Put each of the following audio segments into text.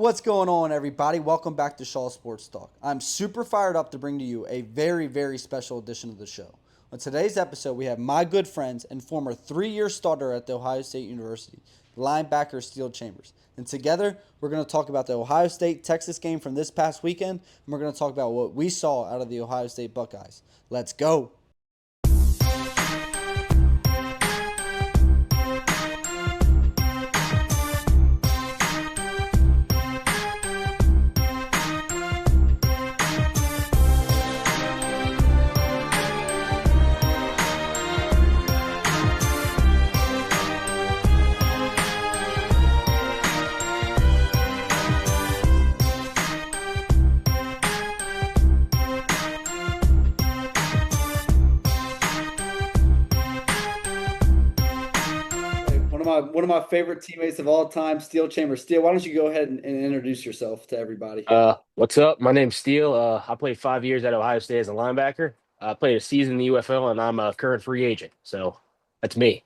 What's going on, everybody? Welcome back to Shaw Sports Talk. I'm super fired up to bring to you a very, very special edition of the show. On today's episode, we have my good friends and former 3-year starter at the Ohio State University, linebacker Steele Chambers. And together, we're going to talk about the Ohio State-Texas game from this past weekend, and we're going to talk about what we saw out of the Ohio State Buckeyes. Let's go! One of my favorite teammates of all time, Steele Chambers. Steele, why don't you go ahead and introduce yourself to everybody? What's up? My name's Steele. I played 5 years at Ohio State as a linebacker. I played a season in the UFL, and I'm a current free agent. So that's me.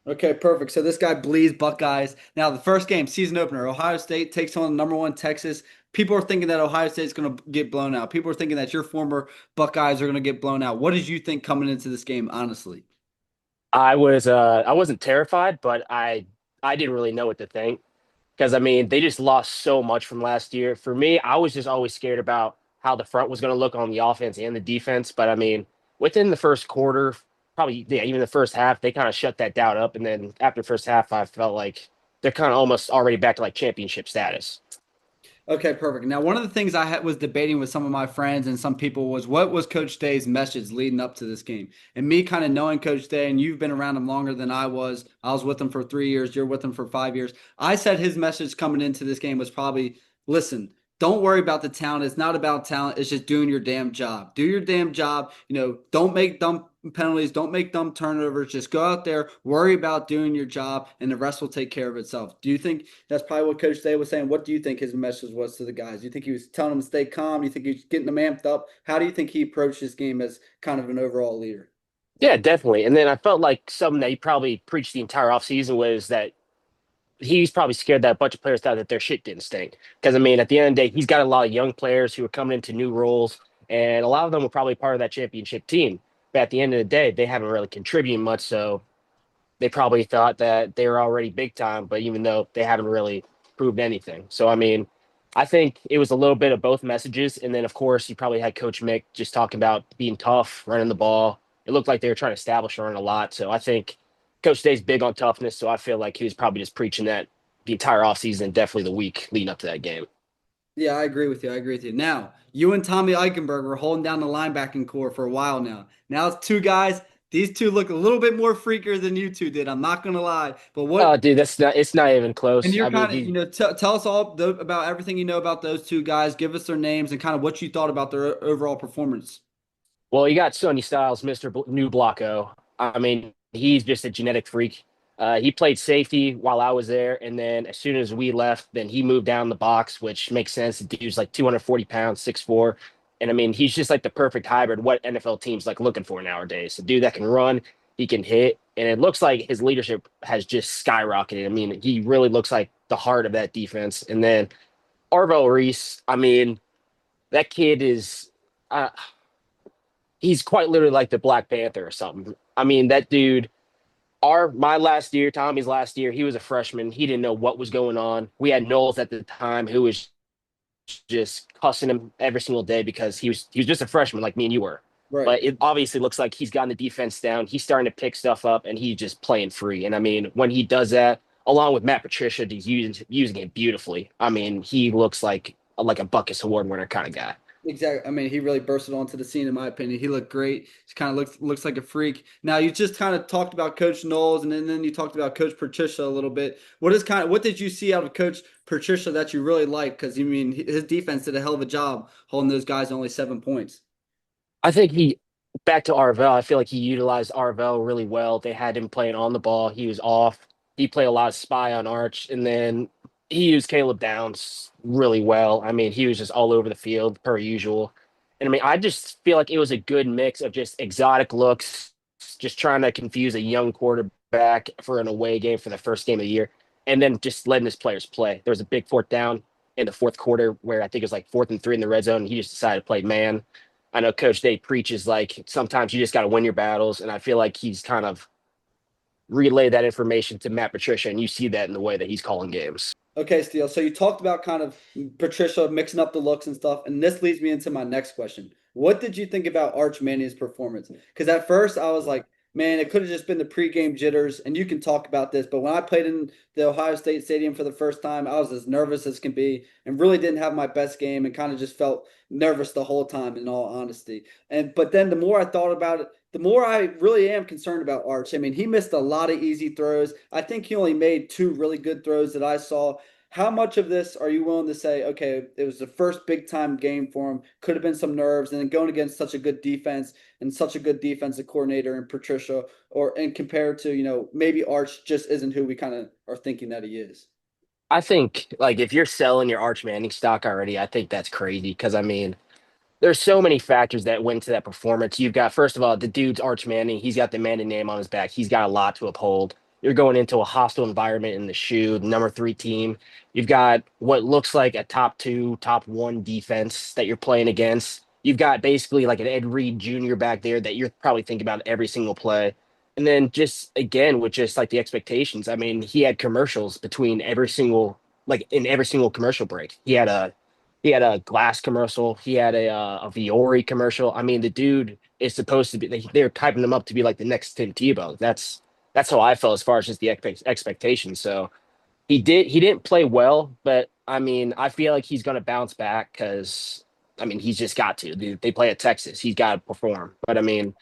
Okay, perfect. So this guy bleeds Buckeyes. Now, the first game, season opener, Ohio State takes on number one Texas. People are thinking that Ohio State's going to get blown out. People are thinking that your former Buckeyes are going to get blown out. What did you think coming into this game, honestly? I wasn't terrified, but I didn't really know what to think because I mean they just lost so much from last year. For me, I was just always scared about how the front was going to look on the offense and the defense. But I mean, within the first quarter, probably yeah, even the first half, they kind of shut that doubt up. And then after the first half, I felt like they're kind of almost already back to like championship status. Okay, perfect. Now, one of the things was debating with some of my friends and some people was what was Coach Day's message leading up to this game? And me kind of knowing Coach Day, and you've been around him longer than I was. I was with him for 3 years. You're with him for 5 years. I said his message coming into this game was probably, listen, don't worry about the talent. It's not about talent. It's just doing your damn job. Do your damn job. Don't make dumb penalties. Don't make dumb turnovers. Just go out there, worry about doing your job, and the rest will take care of itself. Do you think that's probably what Coach Day was saying? What do you think his message was to the guys? Do you think he was telling them to stay calm? Do you think he was getting them amped up? How do you think he approached this game as kind of an overall leader? Yeah, definitely. And then I felt like something that he probably preached the entire offseason was that he's probably scared that a bunch of players thought that their shit didn't stink. Because I mean, at the end of the day, he's got a lot of young players who are coming into new roles, and a lot of them were probably part of that championship team. But at the end of the day, they haven't really contributed much, so they probably thought that they were already big time. But even though they haven't really proved anything, so I mean, I think it was a little bit of both messages, and then of course you probably had Coach Mick just talking about being tough, running the ball. It looked like they were trying to establish a run a lot, so I think Coach Day's big on toughness, so I feel like he was probably just preaching that the entire offseason and definitely the week leading up to that game. Yeah, I agree with you. I agree with you. Now, you and Tommy Eichenberg were holding down the linebacking core for a while now. Now it's two guys. These two look a little bit more freakier than you two did. I'm not gonna lie. But what Oh, dude, that's not. It's not even And close. you're I mean, kind of, he. tell us all about everything you know about those two guys. Give us their names and kind of what you thought about their overall performance. Well, you got Sonny Styles, Mister New Blocko. I mean, he's just a genetic freak. He played safety while I was there, and then as soon as we left, then he moved down the box, which makes sense. The dude's like 240 pounds, 6'4", and I mean, he's just like the perfect hybrid. What NFL teams like looking for nowadays? A dude that can run, he can hit, and it looks like his leadership has just skyrocketed. I mean, he really looks like the heart of that defense. And then Arvell Reese, I mean, that kid is. Uh, he's quite literally like the Black Panther or something. I mean, that dude, my last year, Tommy's last year, he was a freshman. He didn't know what was going on. We had Knowles at the time who was just cussing him every single day because he was just a freshman like me and you were. Right. But it obviously looks like he's gotten the defense down. He's starting to pick stuff up and he's just playing free. And I mean, when he does that, along with Matt Patricia, he's using it beautifully. I mean, he looks like a Buckus Award winner kind of guy. Exactly. I mean, he really bursted onto the scene, in my opinion. He looked great. He kind of looks like a freak. Now, you just kind of talked about Coach Knowles, and then you talked about Coach Patricia a little bit. What did you see out of Coach Patricia that you really liked? Because you mean his defense did a hell of a job holding those guys to only 7 points. I think back to Arvell, I feel like he utilized Arvell really well. They had him playing on the ball. He was off. He played a lot of spy on Arch, and then he used Caleb Downs really well. I mean, he was just all over the field per usual. And I mean, I just feel like it was a good mix of just exotic looks, just trying to confuse a young quarterback for an away game for the first game of the year, and then just letting his players play. There was a big fourth down. in the fourth quarter where I think it was like 4th and 3 in the red zone. And he just decided to play man. I know Coach Day preaches like sometimes you just got to win your battles, and I feel like he's kind of relayed that information to Matt Patricia, and you see that in the way that he's calling games. Okay, Steele. So you talked about kind of Patricia mixing up the looks and stuff, and this leads me into my next question. What did you think about Arch Manning's performance? Because at first I was like, man, it could have just been the pregame jitters, and you can talk about this. But when I played in the Ohio State Stadium for the first time, I was as nervous as can be, and really didn't have my best game, and kind of just felt nervous the whole time, in all honesty. And but then the more I thought about it, the more I really am concerned about Arch. I mean, he missed a lot of easy throws. I think he only made two really good throws that I saw. How much of this are you willing to say, okay, it was the first big time game for him, could have been some nerves, and then going against such a good defense and such a good defensive coordinator and Patricia, or and compared to, maybe Arch just isn't who we kind of are thinking that he is. I think like if you're selling your Arch Manning stock already, I think that's crazy because I mean there's so many factors that went into that performance. You've got, first of all, the dude's Arch Manning. He's got the Manning name on his back. He's got a lot to uphold. You're going into a hostile environment in the shoe, the number 3 team. You've got what looks like a top 2, top 1 defense that you're playing against. You've got basically like an Ed Reed Jr. back there that you're probably thinking about every single play. And then just again, with just like the expectations, I mean, he had commercials between every single, like in every single commercial break. He had a glass commercial. He had a Viore commercial. I mean, the dude is supposed to be. They're typing him up to be like the next Tim Tebow. That's how I felt as far as just the expectations. So he didn't play well, but I mean, I feel like he's going to bounce back because I mean he's just got to. They play at Texas. He's got to perform. But I mean,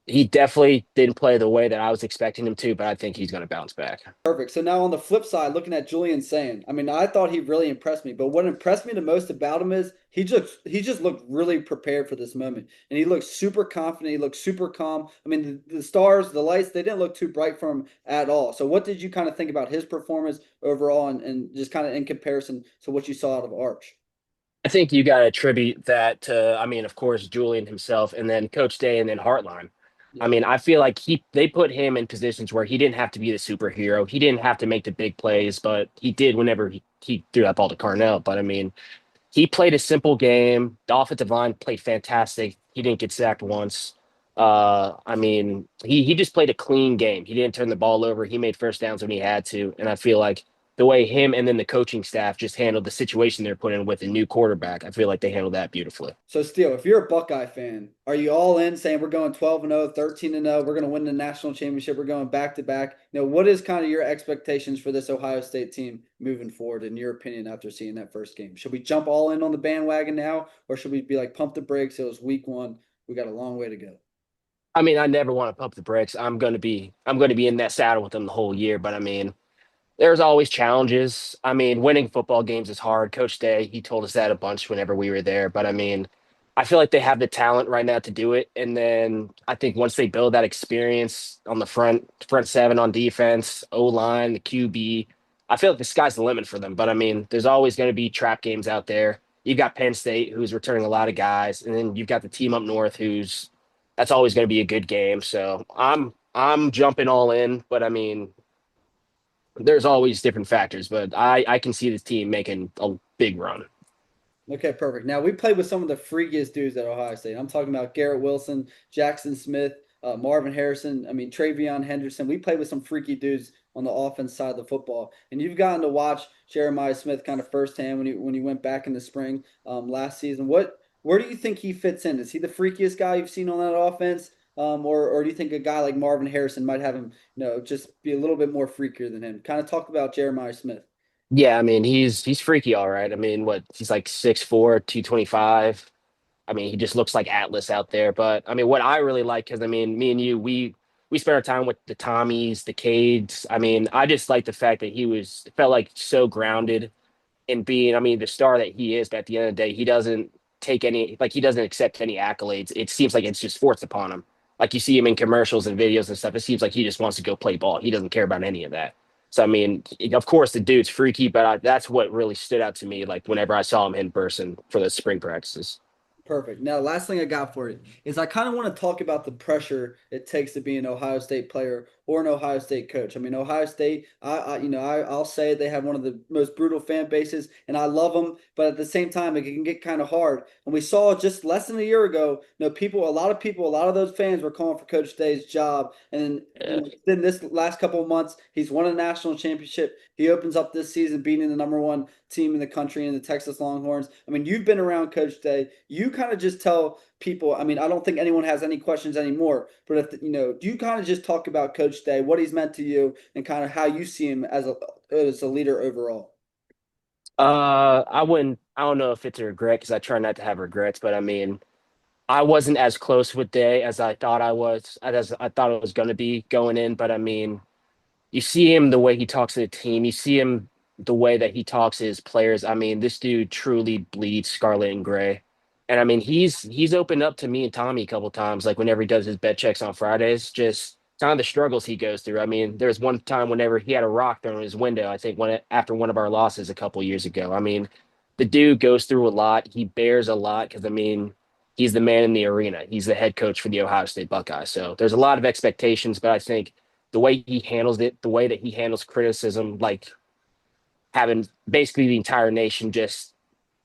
he definitely didn't play the way that I was expecting him to. But I think he's going to bounce back. Perfect. So now on the flip side, looking at Julian Sand, I mean, I thought he really impressed me, but what impressed me the most about him is he just looked really prepared for this moment. And he looked super confident, he looked super calm. I mean, the stars, the lights, they didn't look too bright for him at all. So what did you kind of think about his performance overall and just kind of in comparison to what you saw out of Arch? I think you got to attribute that to, I mean, of course, Julian himself, and then Coach Day, and then Hartline. I Yeah. mean, I feel like they put him in positions where he didn't have to be the superhero. He didn't have to make the big plays, but he did whenever he threw that ball to Carnell. But I mean, he played a simple game. The offensive line played fantastic. He didn't get sacked once. I mean, he just played a clean game. He didn't turn the ball over. He made first downs when he had to, and I feel like the way him and then the coaching staff just handled the situation they're put in with a new quarterback, I feel like they handled that beautifully. So Steele, if you're a Buckeye fan, are you all in saying we're going 12 and 0, 13 and 0, we're going to win the national championship, we're going back to back? What is kind of your expectations for this Ohio State team moving forward in your opinion after seeing that first game? Should we jump all in on the bandwagon now or should we be like pump the brakes? It was week 1. We got a long way to go. I mean, I never want to pump the brakes. I'm going to be in that saddle with them the whole year, but I mean, there's always challenges. I mean, winning football games is hard. Coach Day, he told us that a bunch whenever we were there. But I mean, I feel like they have the talent right now to do it. And then I think once they build that experience on the front seven on defense, O line, the QB, I feel like the sky's the limit for them. But I mean, there's always going to be trap games out there. You've got Penn State, who's returning a lot of guys, and then you've got the team up north, who's that's always going to be a good game. So I'm jumping all in. But I mean, there's always different factors, but I can see this team making a big run. Okay, perfect. Now we played with some of the freakiest dudes at Ohio State. I'm talking about Garrett Wilson, Jackson Smith, Marvin Harrison. I mean Travion Henderson. We played with some freaky dudes on the offense side of the football, and you've gotten to watch Jeremiah Smith kind of firsthand when he went back in the spring last season. Where do you think he fits in? Is he the freakiest guy you've seen on that offense, or do you think a guy like Marvin Harrison might have him, just be a little bit more freakier than him? Kind of talk about Jeremiah Smith. Yeah, I mean he's freaky, all right. I mean, what he's like 6'4", 225. I mean, he just looks like Atlas out there. But I mean, what I really like, because I mean, me and you, we spent our time with the Tommies, the Cades. I mean, I just like the fact that he was felt like so grounded in being, I mean, the star that he is. But at the end of the day, he doesn't take any, like he doesn't accept any accolades. It seems like it's just forced upon him. Like you see him in commercials and videos and stuff. It seems like he just wants to go play ball. He doesn't care about any of that. So I mean, of course, the dude's freaky, but that's what really stood out to me. Like whenever I saw him in person for the spring practices. Perfect. Now, last thing I got for you is I kind of want to talk about the pressure it takes to be an Ohio State player or an Ohio State coach. I mean, Ohio State, I'll say they have one of the most brutal fan bases, and I love them. But at the same time, it can get kind of hard. And we saw just less than a year ago, a lot of people, a lot of those fans were calling for Coach Day's job. And then, Yeah. then this last couple of months, he's won a national championship. He opens up this season beating the number one team in the country in the Texas Longhorns. I mean, you've been around Coach Day. You kind of just tell people. I mean, I don't think anyone has any questions anymore. But if do you kind of just talk about Coach Day, what he's meant to you, and kind of how you see him as a leader overall? I wouldn't. I don't know if it's a regret because I try not to have regrets, but I mean, I wasn't as close with Day as I thought I was, as I thought it was going to be going in. But I mean, you see him the way he talks to the team. You see him the way that he talks to his players. I mean, this dude truly bleeds scarlet and gray. And I mean, he's opened up to me and Tommy a couple times, like whenever he does his bet checks on Fridays, just kind of the struggles he goes through. I mean, there was one time whenever he had a rock thrown in his window, I think after one of our losses a couple years ago. I mean, the dude goes through a lot. He bears a lot because I mean, he's the man in the arena. He's the head coach for the Ohio State Buckeyes. So there's a lot of expectations, but I think the way he handles it, the way that he handles criticism, like having basically the entire nation just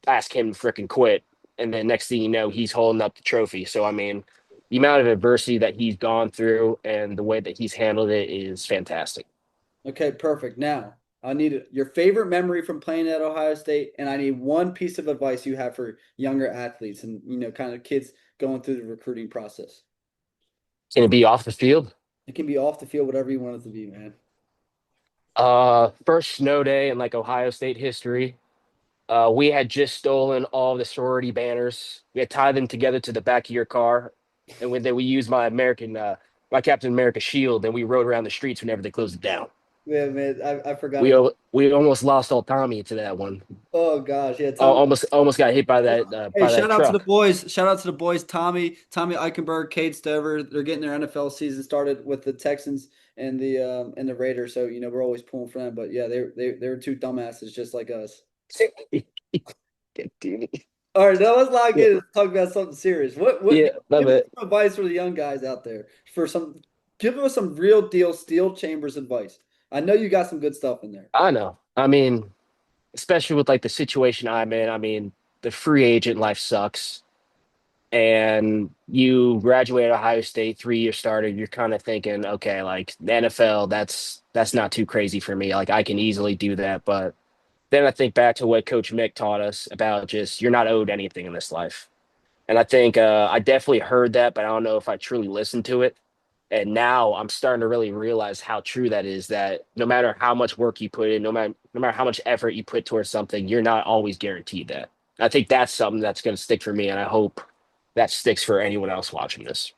ask him to freaking quit. And then next thing you know, he's holding up the trophy. So, I mean, the amount of adversity that he's gone through and the way that he's handled it is fantastic. Okay, perfect. Now, I need your favorite memory from playing at Ohio State, and I need one piece of advice you have for younger athletes and kind of kids going through the recruiting process. Can it be off the field? It can be off the field, whatever you want it to be, man. First snow day in like Ohio State history. We had just stolen all the sorority banners. We had tied them together to the back of your car, and then we used my Captain America shield, and we rode around the streets whenever they closed it down. Yeah, man, I forgot about. We almost lost all Tommy to that one. Oh gosh, yeah, Tommy. Almost got hit Hey, by that shout out to the truck. boys. Shout out to the boys. Tommy Eichenberg, Cade Stover. They're getting their NFL season started with the Texans and the Raiders. So we're always pulling for them. But yeah, they were two dumbasses just like us. All right, now let's not Yeah, get talk about something serious. What yeah, love give us it. some advice for the young guys out there for some give us some real deal Steel Chambers advice. I know you got some good stuff in there. I know. I mean, especially with like the situation I'm in. I mean, the free agent life sucks. And you graduate Ohio State, 3 year starter, you're kind of thinking, okay, like the NFL, that's not too crazy for me. Like I can easily do that. But then I think back to what Coach Mick taught us about just you're not owed anything in this life. And I think I definitely heard that, but I don't know if I truly listened to it. And now I'm starting to really realize how true that is. That no matter how much work you put in, no matter how much effort you put towards something, you're not always guaranteed that. I think that's something that's going to stick for me, and I hope that sticks for anyone else watching this.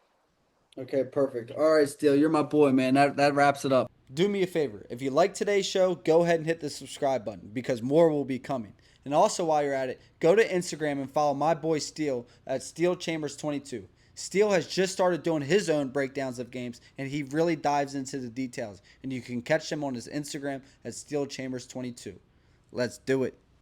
Okay, perfect. All right, Steele, you're my boy, man. That wraps it up. Do me a favor. If you like today's show, go ahead and hit the subscribe button because more will be coming. And also, while you're at it, go to Instagram and follow my boy Steele at Steel Chambers 22. Steele has just started doing his own breakdowns of games, and he really dives into the details. And you can catch him on his Instagram at Steel Chambers 22. Let's do it.